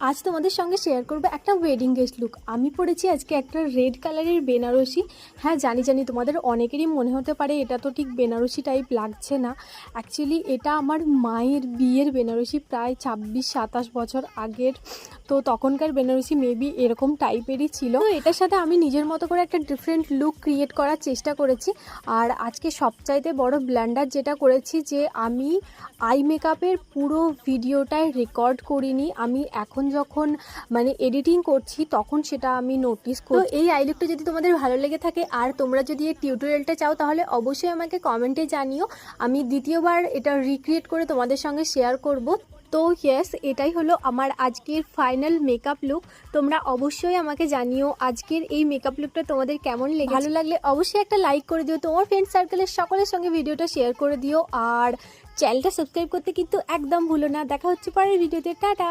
আজ তোমাদের সঙ্গে শেয়ার করবো একটা ওয়েডিং গেস্ট লুক। আমি পরেছি আজকে একটা রেড কালারের বেনারসি। হ্যাঁ, জানি তোমাদের অনেকেরই মনে হতে পারে এটা তো ঠিক বেনারসি টাইপ লাগছে না। অ্যাকচুয়ালি এটা আমার মায়ের বিয়ের বেনারসি, প্রায় 26-27 বছর আগের। তো তখনকার বেনারসি মেবি এরকম টাইপেরই ছিল। তো এটার সাথে আমি নিজের মতো করে একটা ডিফারেন্ট লুক ক্রিয়েট করার চেষ্টা করেছি। আর আজকে সবচাইতে বড় ব্ল্যান্ডার যেটা করেছি যে আমি আই মেকআপের পুরো ভিডিওটাই রেকর্ড করিনি। আমি এখন যখন এডিটিং করছি তখন সেটা আমি নোটিস করি। তো এই আই লুকটা যদি তোমাদের ভালো লেগে থাকে আর তোমরা যদি এই টিউটোরিয়ালটা চাও তাহলে অবশ্যই আমাকে কমেন্টে জানিও। আমি দ্বিতীয়বার এটা রিক্রিয়েট করে তোমাদের সঙ্গে শেয়ার করব। তো ইয়েস, এটাই হলো আমার আজকের ফাইনাল মেকআপ লুক। তোমরা অবশ্যই আমাকে জানিও আজকের এই মেকআপ লুকটা তোমাদের কেমন লেগে। ভালো লাগলে অবশ্যই একটা লাইক করে দিও, তোমার ফ্রেন্ড সার্কেলের সকলের সঙ্গে ভিডিওটা শেয়ার করে দিও, আর চ্যানেলটা সাবস্ক্রাইব করতে কিন্তু একদম ভুলো না। দেখা হচ্ছে পরের ভিডিওতে। টাটা।